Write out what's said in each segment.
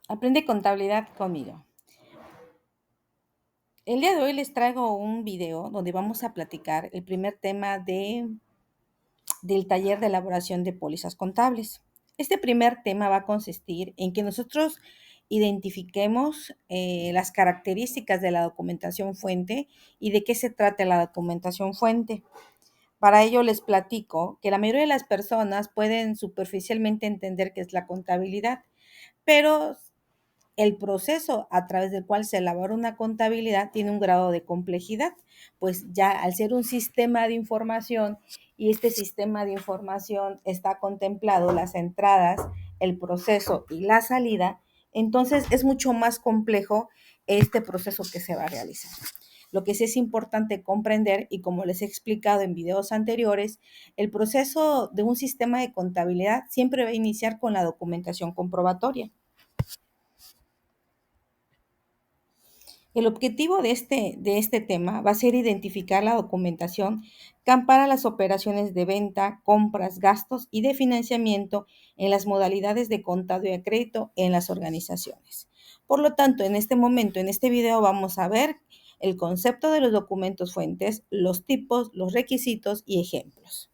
Aprende contabilidad conmigo. El día de hoy les traigo un video donde vamos a platicar el primer tema del taller de elaboración de pólizas contables. Este primer tema va a consistir en que nosotros identifiquemos las características de la documentación fuente y de qué se trata la documentación fuente. Para ello les platico que la mayoría de las personas pueden superficialmente entender qué es la contabilidad, pero el proceso a través del cual se elabora una contabilidad tiene un grado de complejidad, pues ya al ser un sistema de información y este sistema de información está contemplado las entradas, el proceso y la salida, entonces es mucho más complejo este proceso que se va a realizar. Lo que sí es importante comprender, y como les he explicado en videos anteriores, el proceso de un sistema de contabilidad siempre va a iniciar con la documentación comprobatoria. El objetivo de este tema va a ser identificar la documentación que ampara las operaciones de venta, compras, gastos y de financiamiento en las modalidades de contado y de crédito en las organizaciones. Por lo tanto, en este momento, en este video, vamos a ver el concepto de los documentos fuentes, los tipos, los requisitos y ejemplos.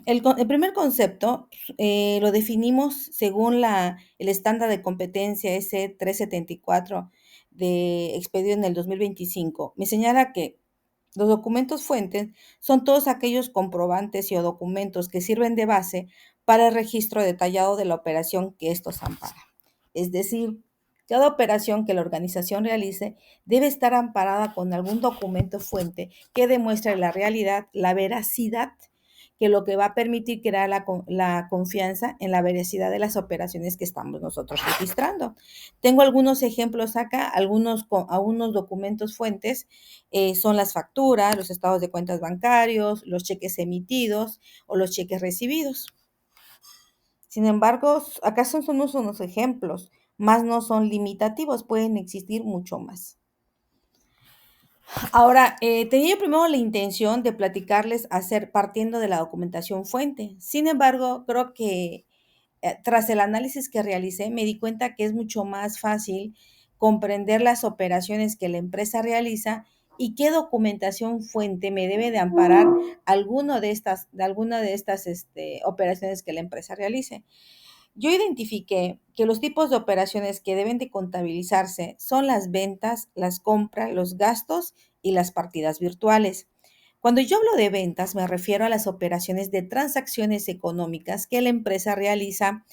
El primer concepto lo definimos según el estándar de competencia S374 expedido en el 2025. Me señala que los documentos fuentes son todos aquellos comprobantes y o documentos que sirven de base para el registro detallado de la operación que estos amparan. Es decir, cada operación que la organización realice debe estar amparada con algún documento fuente que demuestre la realidad, la veracidad, que lo que va a permitir crear la confianza en la veracidad de las operaciones que estamos nosotros registrando. Tengo algunos ejemplos acá, algunos documentos fuentes son las facturas, los estados de cuentas bancarios, los cheques emitidos o los cheques recibidos. Sin embargo, acá son unos ejemplos, más no son limitativos, pueden existir mucho más. Ahora, tenía yo primero la intención de platicarles partiendo de la documentación fuente. Sin embargo, creo que tras el análisis que realicé, me di cuenta que es mucho más fácil comprender las operaciones que la empresa realiza y qué documentación fuente me debe de amparar alguna de estas operaciones que la empresa realice. Yo identifiqué que los tipos de operaciones que deben de contabilizarse son las ventas, las compras, los gastos y las partidas virtuales. Cuando yo hablo de ventas, me refiero a las operaciones de transacciones económicas que la empresa realiza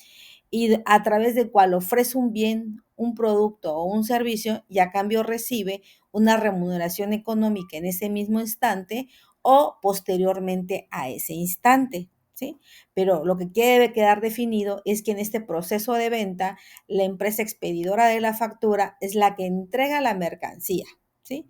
y a través del cual ofrece un bien, un producto o un servicio y a cambio recibe una remuneración económica en ese mismo instante o posteriormente a ese instante. ¿Sí? Pero lo que debe quedar definido es que en este proceso de venta, la empresa expedidora de la factura es la que entrega la mercancía, ¿sí?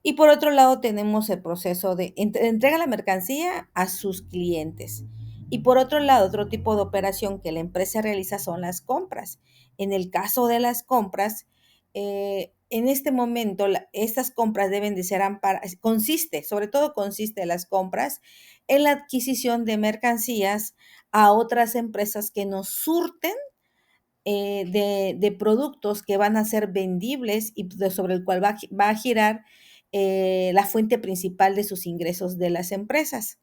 Y por otro lado tenemos el proceso de entrega la mercancía a sus clientes. Y por otro lado, otro tipo de operación que la empresa realiza son las compras. En el caso de las compras, en este momento, estas compras deben de ser amparadas, sobre todo consiste las compras en la adquisición de mercancías a otras empresas que nos surten de productos que van a ser vendibles y sobre el cual va a girar la fuente principal de sus ingresos de las empresas.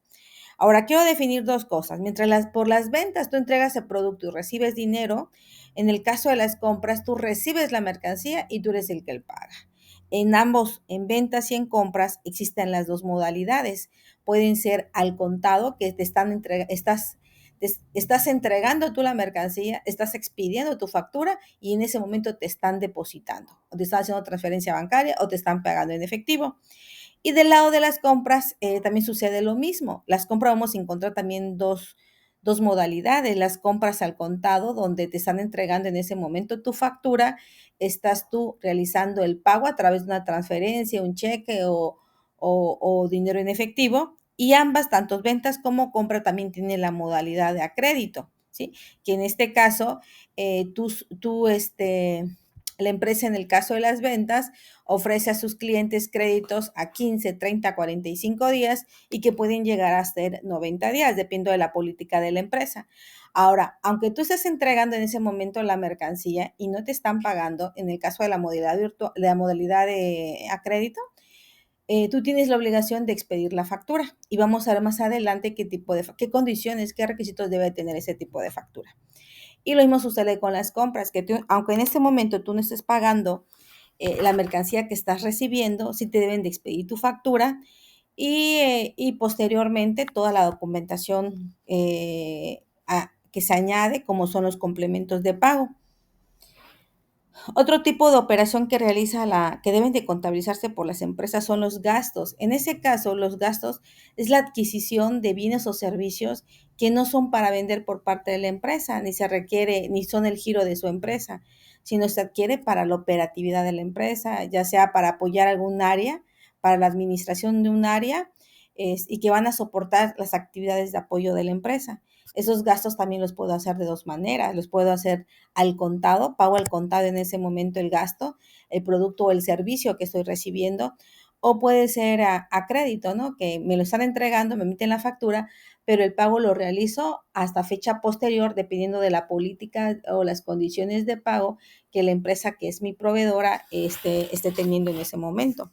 Ahora, quiero definir dos cosas. Mientras por las ventas tú entregas el producto y recibes dinero, en el caso de las compras, tú recibes la mercancía y tú eres el que paga. En ambos, en ventas y en compras, existen las dos modalidades. Pueden ser al contado, que estás entregando tú la mercancía, estás expidiendo tu factura y en ese momento te están depositando, o te están haciendo transferencia bancaria o te están pagando en efectivo. Y del lado de las compras también sucede lo mismo. Las compras vamos a encontrar también dos modalidades. Las compras al contado, donde te están entregando en ese momento tu factura, estás tú realizando el pago a través de una transferencia, un cheque o dinero en efectivo. Y ambas, tanto ventas como compra, también tienen la modalidad de a crédito, ¿sí? Que en este caso, tú La empresa, en el caso de las ventas, ofrece a sus clientes créditos a 15, 30, 45 días y que pueden llegar a ser 90 días, dependiendo de la política de la empresa. Ahora, aunque tú estés entregando en ese momento la mercancía y no te están pagando, en el caso de la modalidad virtual, de la modalidad de a crédito, tú tienes la obligación de expedir la factura y vamos a ver más adelante qué condiciones, qué requisitos debe tener ese tipo de factura. Y lo mismo sucede con las compras, que tú, aunque en este momento tú no estés pagando la mercancía que estás recibiendo, sí te deben de expedir tu factura y posteriormente toda la documentación que se añade, como son los complementos de pago. Otro tipo de operación que deben de contabilizarse por las empresas son los gastos. En ese caso, los gastos es la adquisición de bienes o servicios que no son para vender por parte de la empresa, ni se requiere, ni son el giro de su empresa, sino se adquiere para la operatividad de la empresa, ya sea para apoyar algún área, para la administración de un área, y que van a soportar las actividades de apoyo de la empresa. Esos gastos también los puedo hacer de dos maneras. Los puedo hacer al contado, pago al contado en ese momento el gasto, el producto o el servicio que estoy recibiendo, o puede ser a crédito, ¿no? Que me lo están entregando, me emiten la factura, pero el pago lo realizo hasta fecha posterior, dependiendo de la política o las condiciones de pago que la empresa que es mi proveedora esté teniendo en ese momento.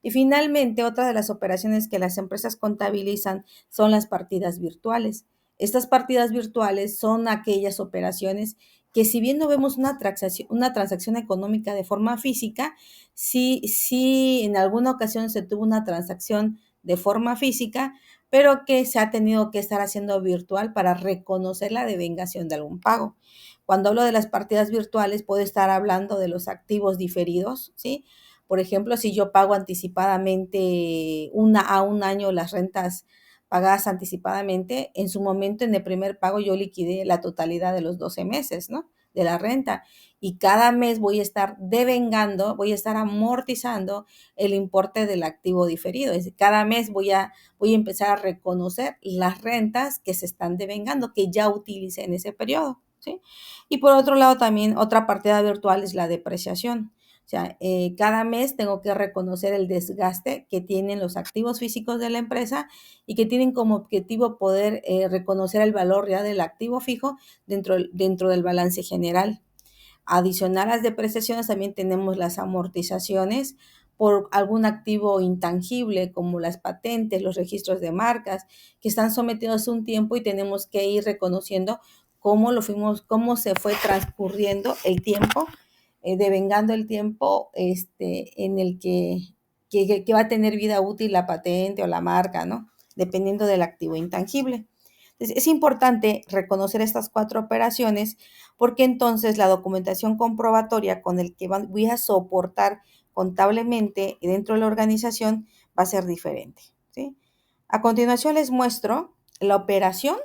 Y finalmente, otra de las operaciones que las empresas contabilizan son las partidas virtuales. Estas partidas virtuales son aquellas operaciones que, si bien no vemos una transacción económica de forma física, sí en alguna ocasión se tuvo una transacción de forma física, pero que se ha tenido que estar haciendo virtual para reconocer la devengación de algún pago. Cuando hablo de las partidas virtuales, puedo estar hablando de los activos diferidos, ¿sí? Por ejemplo, si yo pago anticipadamente a un año las rentas pagadas anticipadamente, en su momento, en el primer pago, yo liquidé la totalidad de los 12 meses, ¿no? De la renta. Y cada mes voy a estar devengando, voy a estar amortizando el importe del activo diferido. Es decir, cada mes voy a empezar a reconocer las rentas que se están devengando, que ya utilicé en ese periodo, ¿sí? Y por otro lado, también otra partida virtual es la depreciación. O sea, cada mes tengo que reconocer el desgaste que tienen los activos físicos de la empresa y que tienen como objetivo poder reconocer el valor real del activo fijo dentro del balance general. Adicional a las depreciaciones, también tenemos las amortizaciones por algún activo intangible, como las patentes, los registros de marcas, que están sometidos a un tiempo y tenemos que ir reconociendo cómo se fue transcurriendo el tiempo, devengando el tiempo en el que va a tener vida útil la patente o la marca, ¿no? Dependiendo del activo intangible. Entonces, es importante reconocer estas cuatro operaciones porque entonces la documentación comprobatoria con el que voy a soportar contablemente dentro de la organización va a ser diferente, ¿sí? A continuación les muestro la operación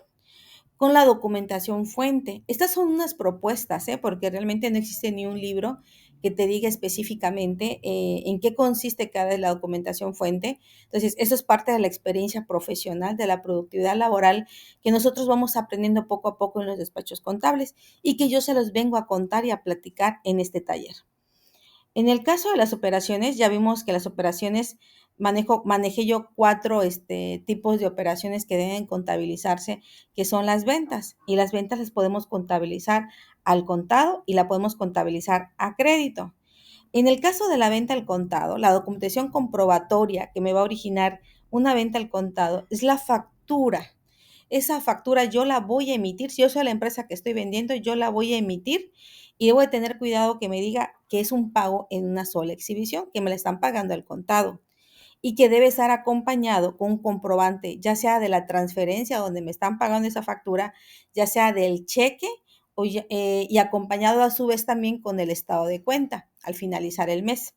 con la documentación fuente. Estas son unas propuestas, porque realmente no existe ni un libro que te diga específicamente en qué consiste cada la documentación fuente. Entonces, eso es parte de la experiencia profesional, de la productividad laboral que nosotros vamos aprendiendo poco a poco en los despachos contables y que yo se los vengo a contar y a platicar en este taller. En el caso de las operaciones, ya vimos que las operaciones, manejé yo cuatro tipos de operaciones que deben contabilizarse, que son las ventas. Y las ventas las podemos contabilizar al contado y la podemos contabilizar a crédito. En el caso de la venta al contado, la documentación comprobatoria que me va a originar una venta al contado es la factura. Esa factura yo la voy a emitir, si yo soy la empresa que estoy vendiendo, yo la voy a emitir y debo de tener cuidado que me diga que es un pago en una sola exhibición, que me la están pagando al contado y que debe estar acompañado con un comprobante, ya sea de la transferencia donde me están pagando esa factura, ya sea del cheque y acompañado a su vez también con el estado de cuenta al finalizar el mes.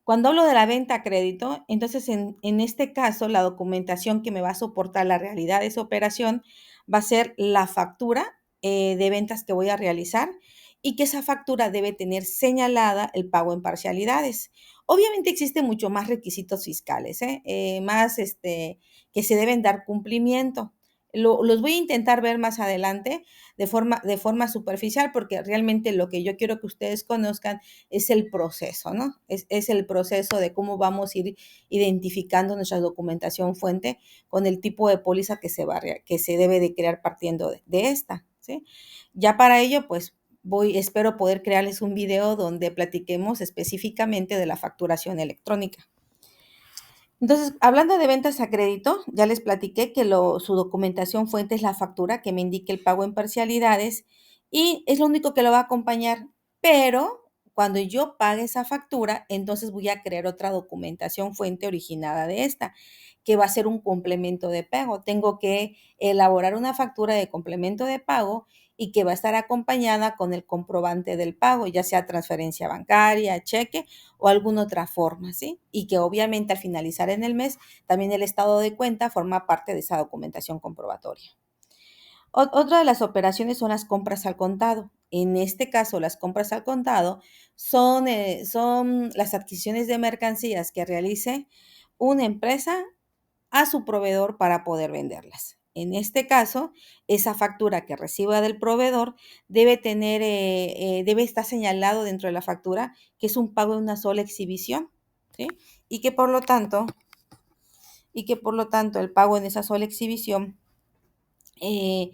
Cuando hablo de la venta a crédito, entonces en este caso la documentación que me va a soportar la realidad de esa operación va a ser la factura de ventas que voy a realizar y que esa factura debe tener señalada el pago en parcialidades. Obviamente existen mucho más requisitos fiscales, más que se deben dar cumplimiento. Los voy a intentar ver más adelante de forma superficial, porque realmente lo que yo quiero que ustedes conozcan es el proceso, ¿no? Es el proceso de cómo vamos a ir identificando nuestra documentación fuente con el tipo de póliza que se debe de crear partiendo de esta, ¿sí? Ya para ello, pues espero poder crearles un video donde platiquemos específicamente de la facturación electrónica. Entonces, hablando de ventas a crédito, ya les platiqué que su documentación fuente es la factura que me indique el pago en parcialidades y es lo único que lo va a acompañar. Pero cuando yo pague esa factura, entonces voy a crear otra documentación fuente originada de esta, que va a ser un complemento de pago. Tengo que elaborar una factura de complemento de pago y que va a estar acompañada con el comprobante del pago, ya sea transferencia bancaria, cheque o alguna otra forma, ¿sí? Y que obviamente al finalizar en el mes, también el estado de cuenta forma parte de esa documentación comprobatoria. Otra de las operaciones son las compras al contado. En este caso, las compras al contado son las adquisiciones de mercancías que realice una empresa a su proveedor para poder venderlas. En este caso, esa factura que reciba del proveedor debe estar señalado dentro de la factura que es un pago en una sola exhibición, ¿sí? Y que por lo tanto, el pago en esa sola exhibición eh,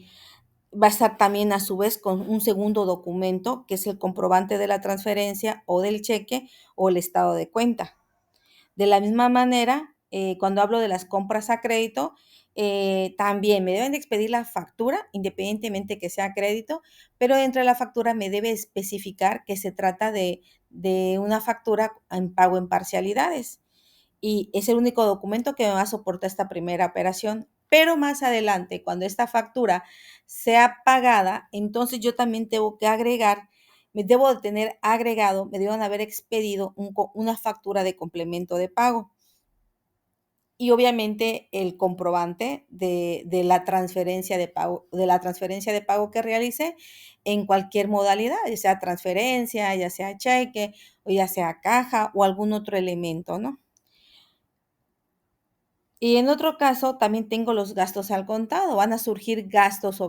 va a estar también a su vez con un segundo documento, que es el comprobante de la transferencia o del cheque o el estado de cuenta. De la misma manera, cuando hablo de las compras a crédito, también me deben de expedir la factura, independientemente que sea a crédito, pero dentro de la factura me debe especificar que se trata de una factura en pago en parcialidades. Y es el único documento que me va a soportar esta primera operación. Pero más adelante, cuando esta factura sea pagada, entonces yo también tengo que agregar, me debo de tener agregado, me deben haber expedido una factura de complemento de pago. Y obviamente el comprobante de la transferencia de pago que realice en cualquier modalidad, ya sea transferencia, ya sea cheque, o ya sea caja o algún otro elemento, ¿no? Y en otro caso, también tengo los gastos al contado. Van a surgir gastos,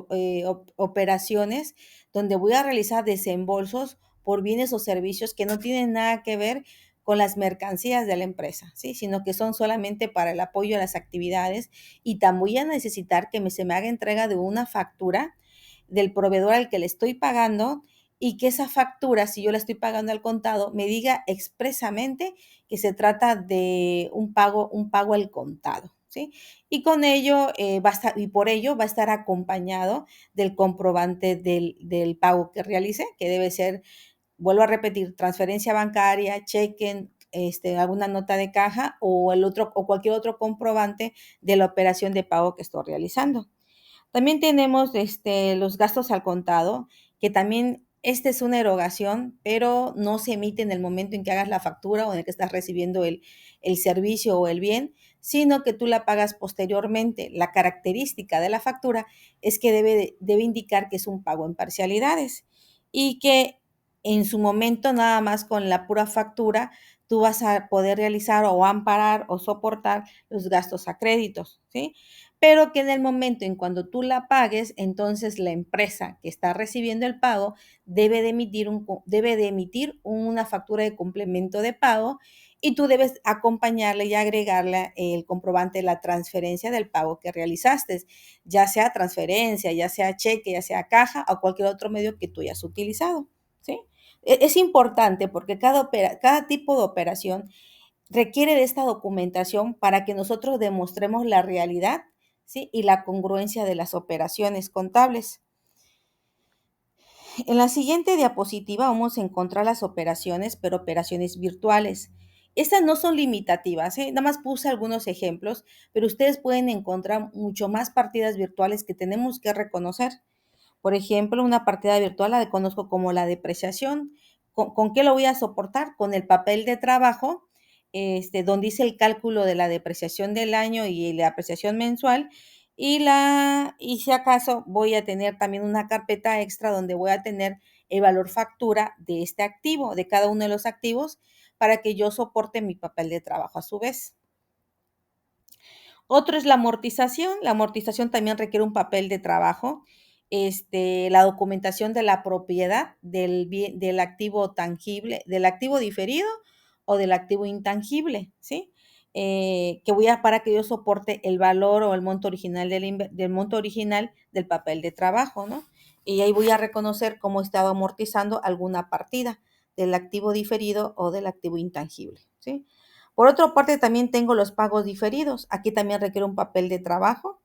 operaciones donde voy a realizar desembolsos por bienes o servicios que no tienen nada que ver con las mercancías de la empresa, ¿sí? Sino que son solamente para el apoyo a las actividades y también voy a necesitar que se me haga entrega de una factura del proveedor al que le estoy pagando y que esa factura, si yo la estoy pagando al contado, me diga expresamente que se trata de un pago al contado, ¿sí? Y con ello y por ello va a estar acompañado del comprobante del pago que realice, que debe ser, vuelvo a repetir, transferencia bancaria, cheque, alguna nota de caja o cualquier otro comprobante de la operación de pago que estoy realizando. También tenemos los gastos al contado, que también esta es una erogación, pero no se emite en el momento en que hagas la factura o en el que estás recibiendo el servicio o el bien, sino que tú la pagas posteriormente. La característica de la factura es que debe indicar que es un pago en parcialidades y que en su momento nada más con la pura factura tú vas a poder realizar o amparar o soportar los gastos a créditos, ¿sí? Pero que en el momento en cuando tú la pagues, entonces la empresa que está recibiendo el pago debe de emitir una factura de complemento de pago y tú debes acompañarle y agregarle el comprobante de la transferencia del pago que realizaste, ya sea transferencia, ya sea cheque, ya sea caja o cualquier otro medio que tú hayas utilizado, ¿sí? Es importante porque cada tipo de operación requiere de esta documentación para que nosotros demostremos la realidad, ¿sí? Y la congruencia de las operaciones contables. En la siguiente diapositiva vamos a encontrar las operaciones, pero operaciones virtuales. Estas no son limitativas, ¿eh? Nada más puse algunos ejemplos, pero ustedes pueden encontrar mucho más partidas virtuales que tenemos que reconocer. Por ejemplo, una partida virtual la conozco como la depreciación. ¿Con qué lo voy a soportar? Con el papel de trabajo, donde hice el cálculo de la depreciación del año y la apreciación mensual. Y si acaso voy a tener también una carpeta extra donde voy a tener el valor factura de este activo, de cada uno de los activos, para que yo soporte mi papel de trabajo a su vez. Otro es la amortización. La amortización también requiere un papel de trabajo. La documentación de la propiedad del activo tangible, del activo diferido o del activo intangible, ¿sí? Para que yo soporte el valor o el monto original del monto original del papel de trabajo, ¿no? Y ahí voy a reconocer cómo he estado amortizando alguna partida del activo diferido o del activo intangible, ¿sí? Por otra parte, también tengo los pagos diferidos. Aquí también requiere un papel de trabajo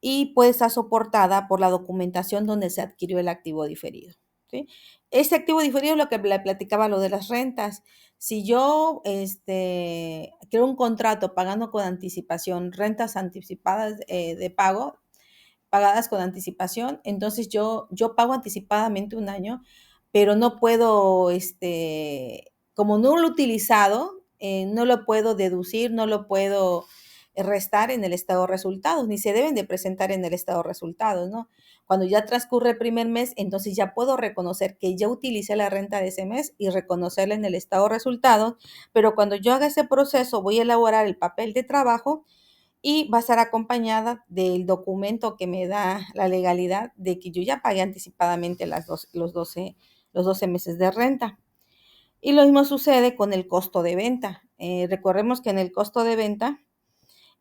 y puede estar soportada por la documentación donde se adquirió el activo diferido, ¿sí? Este activo diferido es lo que le platicaba, lo de las rentas. Si yo creo un contrato pagando con anticipación, rentas anticipadas de pago, pagadas con anticipación, entonces yo pago anticipadamente un año, pero no puedo, como no lo he utilizado, no lo puedo deducir, no lo puedo restar en el estado de resultados, ni se deben de presentar en el estado de resultados, ¿no? Cuando ya transcurre el primer mes, entonces ya puedo reconocer que ya utilicé la renta de ese mes y reconocerla en el estado de resultados, pero cuando yo haga ese proceso voy a elaborar el papel de trabajo y va a estar acompañada del documento que me da la legalidad de que yo ya pagué anticipadamente los 12 meses de renta. Y lo mismo sucede con el costo de venta. Recordemos que en el costo de venta,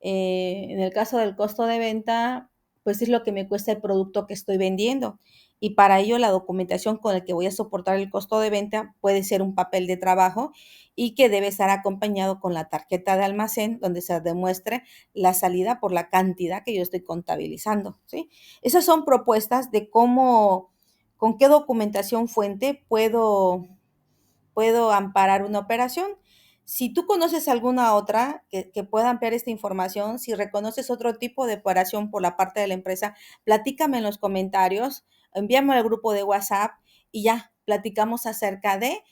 en el caso del costo de venta, pues es lo que me cuesta el producto que estoy vendiendo. Y para ello la documentación con la que voy a soportar el costo de venta puede ser un papel de trabajo y que debe estar acompañado con la tarjeta de almacén donde se demuestre la salida por la cantidad que yo estoy contabilizando, ¿sí? Esas son propuestas de cómo, con qué documentación fuente puedo amparar una operación. Si tú conoces alguna otra que pueda ampliar esta información, si reconoces otro tipo de operación por la parte de la empresa, platícame en los comentarios, envíame al grupo de WhatsApp y ya platicamos acerca de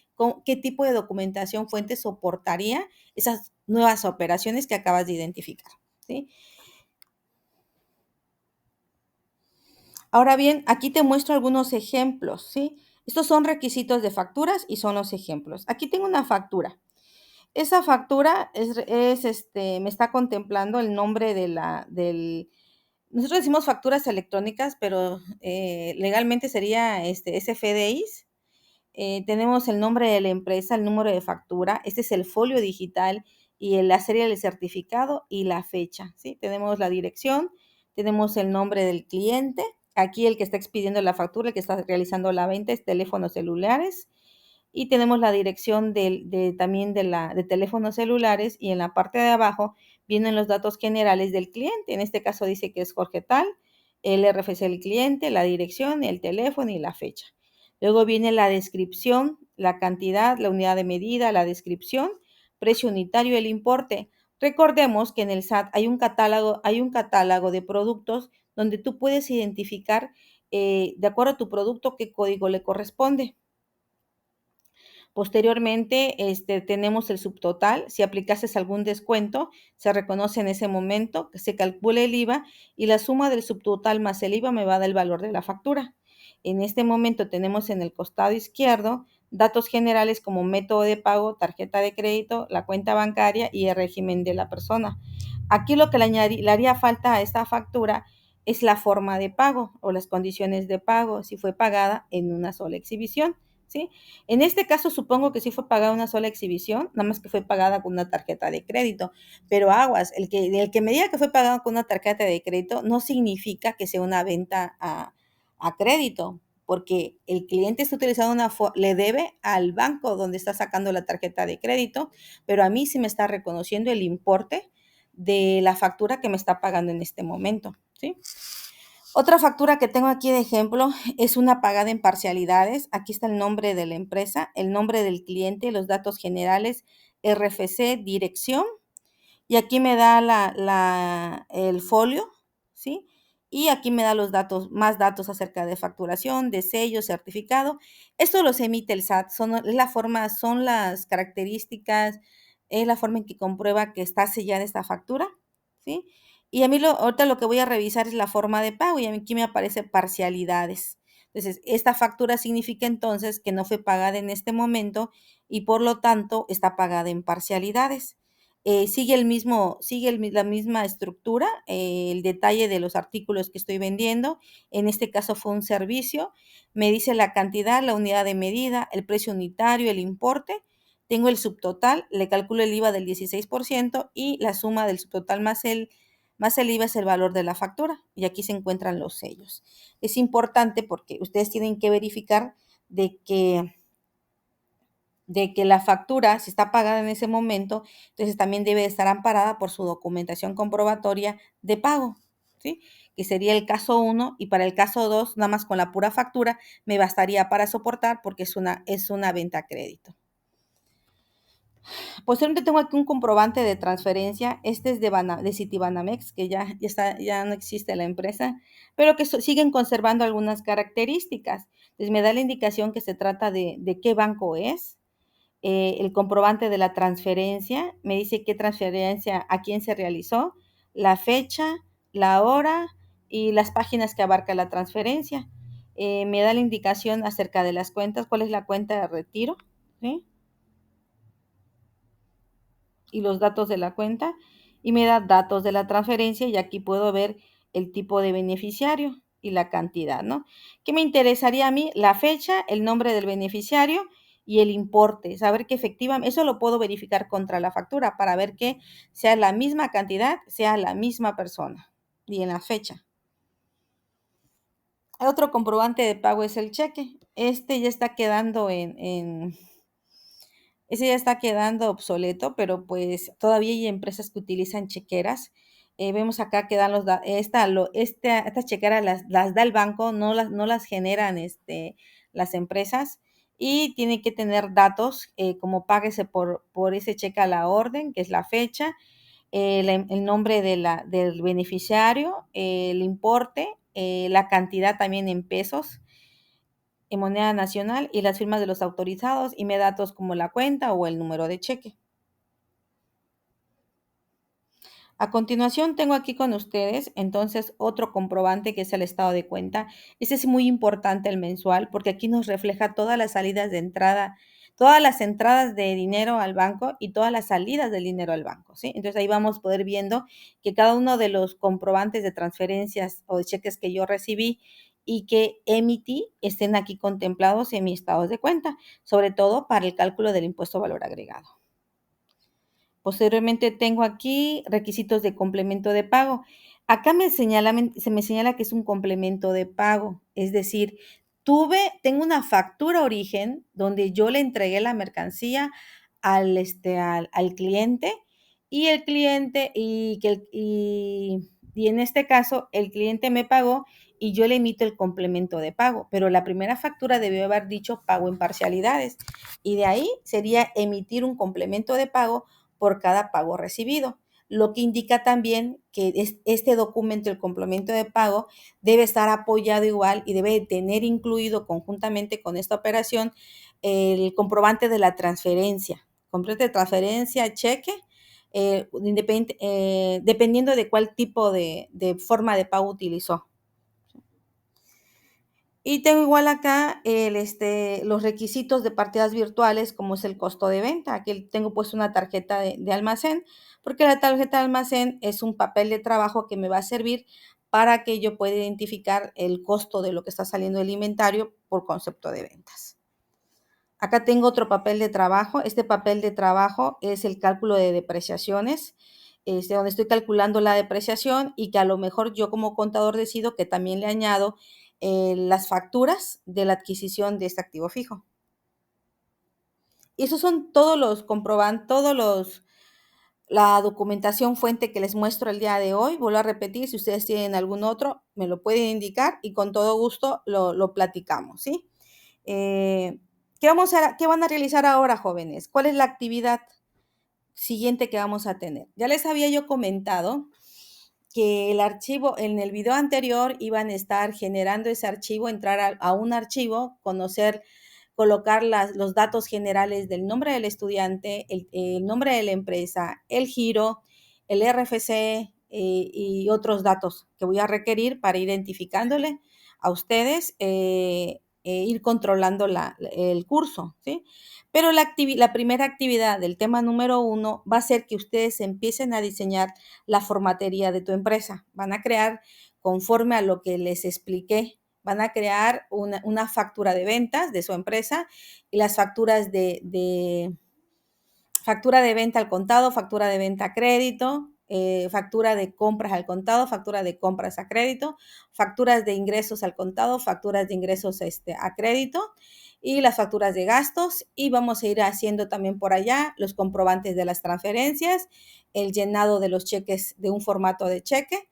qué tipo de documentación fuente soportaría esas nuevas operaciones que acabas de identificar, ¿sí? Ahora bien, aquí te muestro algunos ejemplos, ¿sí? Estos son requisitos de facturas y son los ejemplos. Aquí tengo una factura. Esa factura me está contemplando el nombre nosotros decimos facturas electrónicas, pero legalmente sería SFDIs. Tenemos el nombre de la empresa, el número de factura, este es el folio digital y la serie del certificado y la fecha, ¿sí? Tenemos la dirección, tenemos el nombre del cliente, aquí el que está expidiendo la factura, el que está realizando la venta es teléfonos celulares, y tenemos la dirección también de teléfonos celulares y en la parte de abajo vienen los datos generales del cliente. En este caso dice que es Jorge Tal, el RFC del cliente, la dirección, el teléfono y la fecha. Luego viene la descripción, la cantidad, la unidad de medida, la descripción, precio unitario y el importe. Recordemos que en el SAT hay un catálogo de productos donde tú puedes identificar, de acuerdo a tu producto, qué código le corresponde. Posteriormente, tenemos el subtotal. Si aplicases algún descuento, se reconoce en ese momento, que se calcula el IVA y la suma del subtotal más el IVA me va a dar el valor de la factura. En este momento tenemos en el costado izquierdo datos generales como método de pago, tarjeta de crédito, la cuenta bancaria y el régimen de la persona. Aquí lo que le haría falta a esta factura es la forma de pago o las condiciones de pago, si fue pagada en una sola exhibición, ¿sí? En este caso supongo que sí fue pagada una sola exhibición, nada más que fue pagada con una tarjeta de crédito, pero aguas, el que me diga que fue pagado con una tarjeta de crédito no significa que sea una venta a crédito, porque el cliente está utilizando le debe al banco donde está sacando la tarjeta de crédito, pero a mí sí me está reconociendo el importe de la factura que me está pagando en este momento, ¿sí? Otra factura que tengo aquí de ejemplo es una pagada en parcialidades. Aquí está el nombre de la empresa, el nombre del cliente, los datos generales, RFC, dirección, y aquí me da el folio, ¿sí? Y aquí me da los datos, más datos acerca de facturación, de sello, certificado. Esto los emite el SAT, son las características, es la forma en que comprueba que está sellada esta factura, ¿sí? Y a mí ahorita lo que voy a revisar es la forma de pago y a mí aquí me aparece parcialidades. Entonces, esta factura significa entonces que no fue pagada en este momento y por lo tanto está pagada en parcialidades. la misma estructura, el detalle de los artículos que estoy vendiendo. En este caso fue un servicio. Me dice la cantidad, la unidad de medida, el precio unitario, el importe. Tengo el subtotal, le calculo el IVA del 16% y la suma del subtotal más el IVA es el valor de la factura. Y aquí se encuentran los sellos. Es importante porque ustedes tienen que verificar de que la factura, si está pagada en ese momento, entonces también debe estar amparada por su documentación comprobatoria de pago, ¿sí? Que sería el caso 1 y para el caso 2, nada más con la pura factura me bastaría para soportar porque es una venta a crédito. Posteriormente tengo aquí un comprobante de transferencia. Este es de Citibanamex, que ya no existe la empresa, pero que siguen conservando algunas características. Entonces me da la indicación que se trata de qué banco es. El comprobante de la transferencia, me dice qué transferencia, a quién se realizó, la fecha, la hora y las páginas que abarca la transferencia. Me da la indicación acerca de las cuentas, cuál es la cuenta de retiro, ¿sí? Y los datos de la cuenta y me da datos de la transferencia y aquí puedo ver el tipo de beneficiario y la cantidad, ¿no? ¿Qué me interesaría a mí? La fecha, el nombre del beneficiario y el importe, saber que efectivamente, eso lo puedo verificar contra la factura para ver que sea la misma cantidad, sea la misma persona y en la fecha. Otro comprobante de pago es el cheque. Este ya está quedando ese ya está quedando obsoleto, pero pues todavía hay empresas que utilizan chequeras. Vemos acá que dan estas chequeras las da el banco, no las generan las empresas y tiene que tener datos como páguese por ese cheque a la orden, que es la fecha, el nombre del beneficiario, el importe, la cantidad también en pesos en moneda nacional y las firmas de los autorizados y me datos como la cuenta o el número de cheque. A continuación tengo aquí con ustedes entonces otro comprobante que es el estado de cuenta. Ese es muy importante el mensual porque aquí nos refleja todas las salidas de entrada, todas las entradas de dinero al banco y todas las salidas del dinero al banco, ¿sí? Entonces ahí vamos a poder viendo que cada uno de los comprobantes de transferencias o de cheques que yo recibí y que emití estén aquí contemplados en mis estados de cuenta, sobre todo para el cálculo del impuesto a valor agregado. Posteriormente tengo aquí requisitos de complemento de pago. Acá se me señala que es un complemento de pago, es decir, tengo una factura origen donde yo le entregué la mercancía al cliente y el cliente y en este caso el cliente me pagó y yo le emito el complemento de pago, pero la primera factura debió haber dicho pago en parcialidades y de ahí sería emitir un complemento de pago por cada pago recibido, lo que indica también que este documento, el complemento de pago, debe estar apoyado igual y debe tener incluido conjuntamente con esta operación el comprobante de la transferencia, comprobante de transferencia, cheque, dependiendo de cuál tipo de forma de pago utilizó. Y tengo igual acá los requisitos de partidas virtuales, como es el costo de venta. Aquí tengo pues una tarjeta de almacén, porque la tarjeta de almacén es un papel de trabajo que me va a servir para que yo pueda identificar el costo de lo que está saliendo del inventario por concepto de ventas. Acá tengo otro papel de trabajo. Este papel de trabajo es el cálculo de depreciaciones, donde estoy calculando la depreciación y que a lo mejor yo como contador decido que también le añado las facturas de la adquisición de este activo fijo. Y esos son todos los comprobantes, la documentación fuente que les muestro el día de hoy. Vuelvo a repetir, si ustedes tienen algún otro, me lo pueden indicar y con todo gusto lo platicamos, ¿sí? ¿Qué van a realizar ahora, jóvenes? ¿Cuál es la actividad siguiente que vamos a tener? Ya les había yo comentado que el archivo, en el video anterior iban a estar generando ese archivo, entrar a un archivo, colocar los datos generales del nombre del estudiante, el nombre de la empresa, el giro, el RFC y otros datos que voy a requerir para identificándole a ustedes ir controlando el curso, ¿sí? Pero la primera actividad del tema número 1 va a ser que ustedes empiecen a diseñar la formatería de tu empresa. Van a crear, conforme a lo que les expliqué, van a crear una factura de ventas de su empresa y las facturas de factura de venta al contado, factura de venta a crédito, factura de compras al contado, factura de compras a crédito, facturas de ingresos al contado, facturas de ingresos a crédito y las facturas de gastos. Y vamos a ir haciendo también por allá los comprobantes de las transferencias, el llenado de los cheques de un formato de cheque,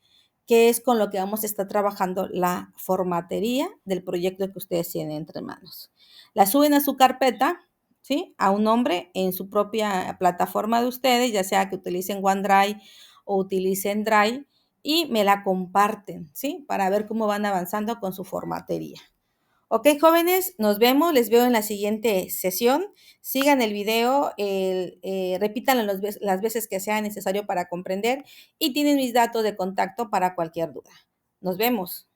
que es con lo que vamos a estar trabajando la formatería del proyecto que ustedes tienen entre manos. La suben a su carpeta, ¿sí? A un nombre en su propia plataforma de ustedes, ya sea que utilicen OneDrive o utilicen Drive, y me la comparten, ¿sí? Para ver cómo van avanzando con su formatería. Ok, jóvenes, nos vemos, les veo en la siguiente sesión. Sigan el video, repítanlo las veces que sea necesario para comprender y tienen mis datos de contacto para cualquier duda. Nos vemos.